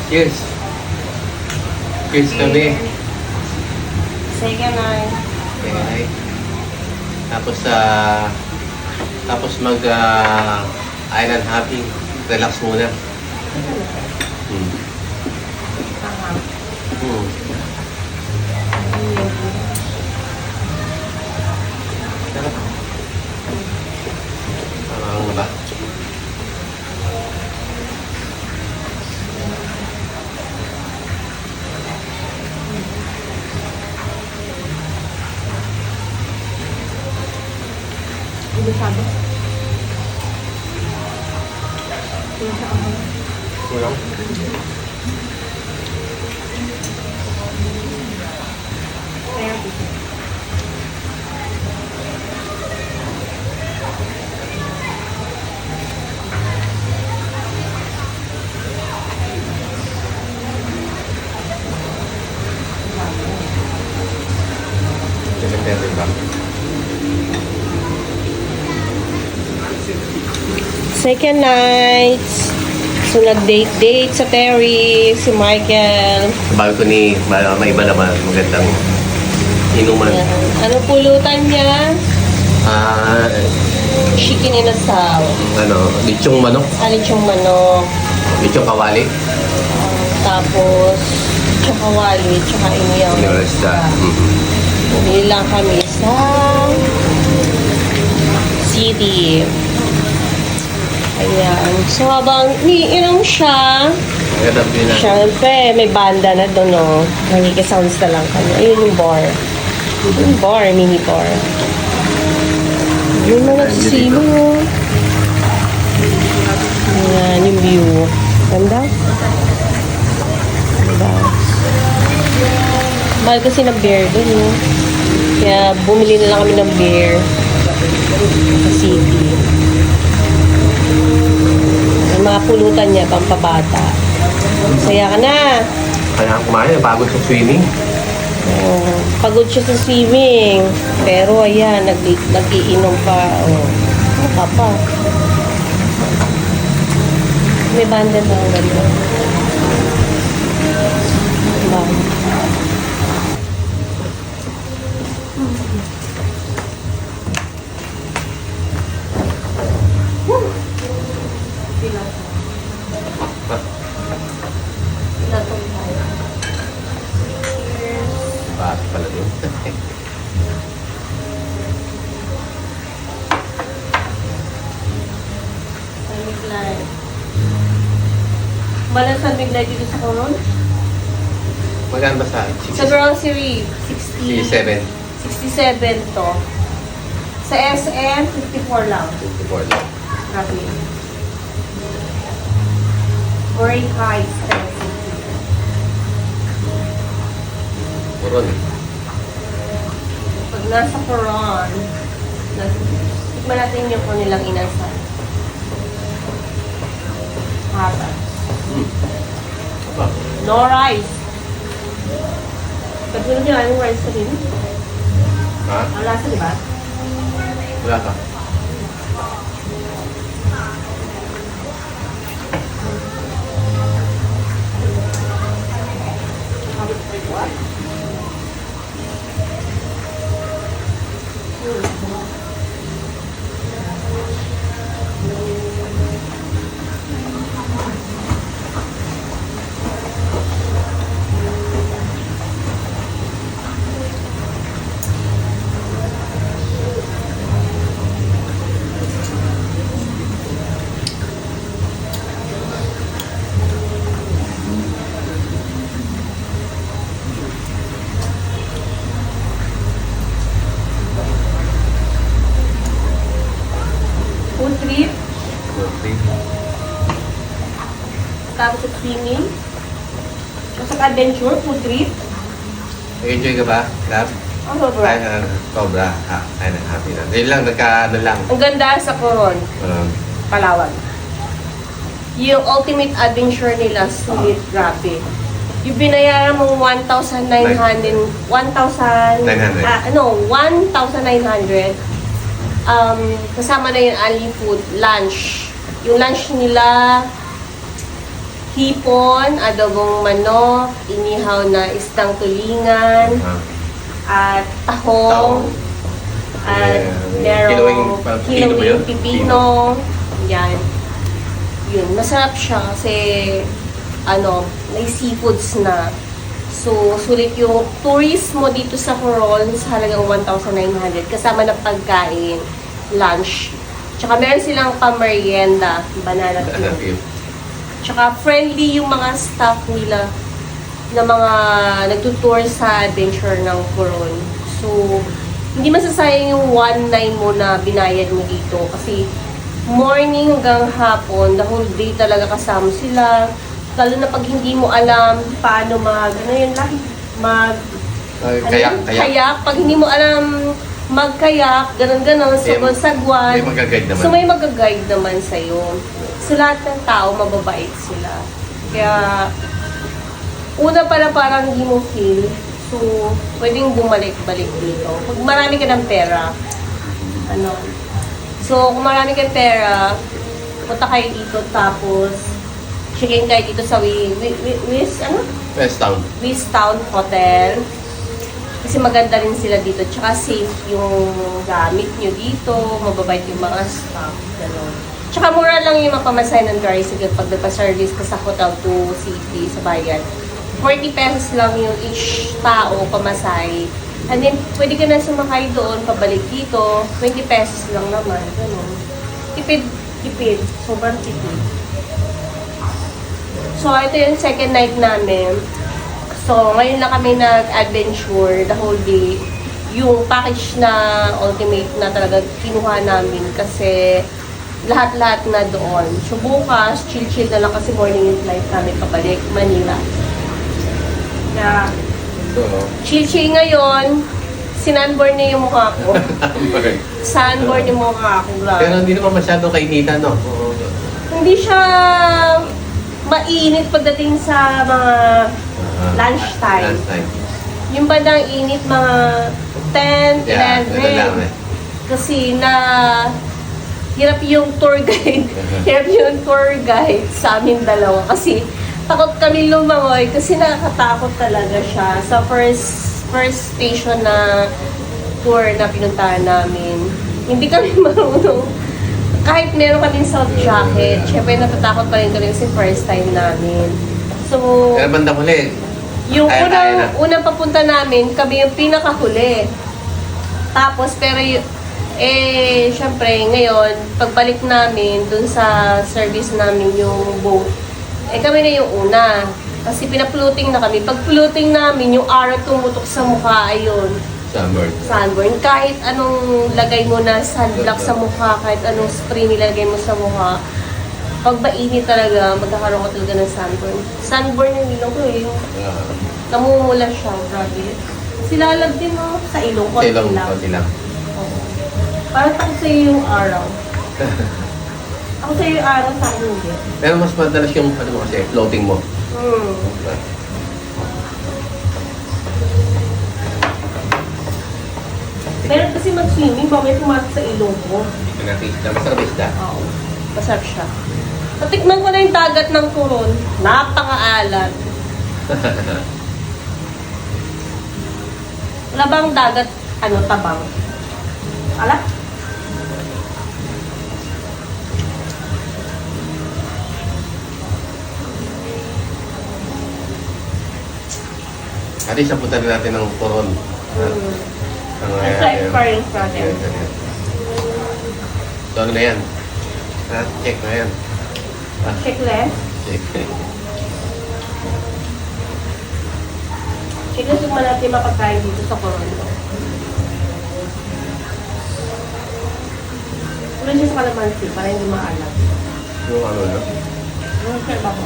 Cheers. Cheers kami. Second night. Okay. Tapos, mag, island hopping. Relax muna. Tama. Hmm. Tama ba? Hindi sabi. Kulang? Kaya Depende ba? second night. So, nag-date sa Terry, si Michael. Bago ko ni, may iba naman, magandang inuman. Yan. Ano pulutan niya? Chicken inasaw. Lechong manok, Alichong manok. lechong kawali. Tapos, chakawali, tsaka iniyang. Universidad. Bumili lang kami sa city. Ayan. So, habang niinom siya, Magandang din na. syempre, may banda na doon, no? Nakikisounds na lang kami. Ayun yung bar. Yung bar, mini bar. Yun na nagsisilo, oh. Ayan, yung view. Ganda? Ganda. Mahal kasi ng beer doon, no? Kaya bumili na lang kami ng beer sa city. Ang mga pulutan niya, pampabata. Saya ka na. Kaya kumain, pagod sa swimming. Oh, pagod siya sa swimming. Pero ayan, nag-iinom pa. Oh. Ano ka pa? May banda na ang gano'n. Banda. Bakit pala din? Malas ang bigla dito sa Coron? Maganda ba sa Sa grocery, 60. 67? 67 to. Sa SM, 54 lang. 54 lang. Grabe. Very high expensive. Puron. Pag nasa Coron, tikman natin yung kanilang inasal. Haba. Aba. No rice. Pag nyo nila yung rice kanina. Ha? Ang lasa, di ba? Wala ka. Food trip. Okay. Tapos sa swimming. Tapos sa adventure, food trip. Nag-enjoy ka ba, Lab? Ang sobra. Ay, sobra. Ay, happy na. Ngayon lang, ano lang. Ang ganda sa Coron, Palawan. Yung ultimate adventure nila, sulit, grabe. Yung binayaran mo 1,900, 1,000, 900. 1,900. Kasama na yung ali food, lunch. Yung lunch nila, hipon, adobong manok, inihaw na isdang tulingan, at tahong, at merong kilawing pipino. Yan. Yun, masarap siya kasi may seafoods na. So, sulit yung tourist mo dito sa Coron sa halagang 1,900 kasama na pagkain, lunch. Tsaka meron silang pamerienda, banana cue. Tsaka friendly yung mga staff nila na mga nagtutour sa adventure ng Coron. So, hindi masasayang yung 1,900 mo na binayad mo dito kasi morning hanggang hapon, the whole day talaga kasama sila. Lalo na pag hindi mo alam paano kayak. Pag hindi mo alam magkayak, ganun-ganun, sa sagwan. So may mag-guide naman sa'yo. So lahat ng tao, mababait sila. Kaya, una pala parang hindi mo feel. So, pwedeng bumalik-balik dito. Pag marami ka ng pera, So, kung marami kang pera, punta kayo dito tapos check-in kayo dito sa West Town Hotel. Kasi maganda rin sila dito. Tsaka safe yung gamit nyo dito. Mababait yung mga staff. Gano'n. Tsaka mura lang yung mapamasay ng tricycle pag nagpa-service ka sa hotel to city, sa bayan. 40 pesos lang yung each tao pamasay. And then, pwede ka na sumakay doon, pabalik dito. 20 pesos lang naman. Gano'n. Tipid. Sobrang tipid. So, ito yung second night namin. So, ngayon lang kami nag-adventure the whole day. Yung package na ultimate na talaga kinuha namin kasi lahat-lahat na doon. So, bukas, chill-chill na lang kasi morning yung flight namin pabalik Manila. Kaya, chill-chill ngayon, sinunburn niya yung mukha ko. Sunburn yung mukha ko. Pero hindi naman masyado kainitan, no? Hindi siya mainit pagdating sa mga lunchtime. Yung bandang init, mga 10, 11. Kasi hirap yung tour guide. Hirap yung tour guide sa amin dalawa. Kasi takot kami lumangoy kasi nakakatakot talaga siya. Sa first station na tour na pinuntahan namin, hindi kami marunong. Kahit meron kaming soft jacket, syempre natatakot pa rin kami kasi first time namin. So, pero bandang huli, yung unang papunta namin, kami yung pinakahuli. Tapos, pero syempre, ngayon, pagbalik namin dun sa service namin yung boat, kami na yung una. Kasi pinapluting na kami. Pag pluting namin, yung araw tumutok sa mukha, ayun. Sunburn. Kahit anong lagay mo na sunblock sa mukha, kahit anong spray nilagay mo sa mukha, pag mainit talaga, magkakaroon ko talaga ng sunburn. Sunburn yung ilong ko eh. Namumula siya, grabe. Silalag din mo sa ilong, konti lang. Parang ako sa'yo yung araw. Ako sa'yo yung araw, sa akin hindi. Pero mas madalas yung kasi, floating mo. Meron kasi mag-swimming, ba may pumasok sa ilong ko. Masarap isda. Oo, masarap siya. Natikman ko na yung dagat ng Coron. Napakaalat. Wala bang dagat, tabang? Alat? At least, punta rin natin ng Coron. Ito experience natin. So, ano na yan? Check na yan. Checklist? Check. Checklist yung natin mapagkain dito sa Coron. Ulan siya sa kalamansi para hindi maalat. Yung ano na? Yung kaya ba ko?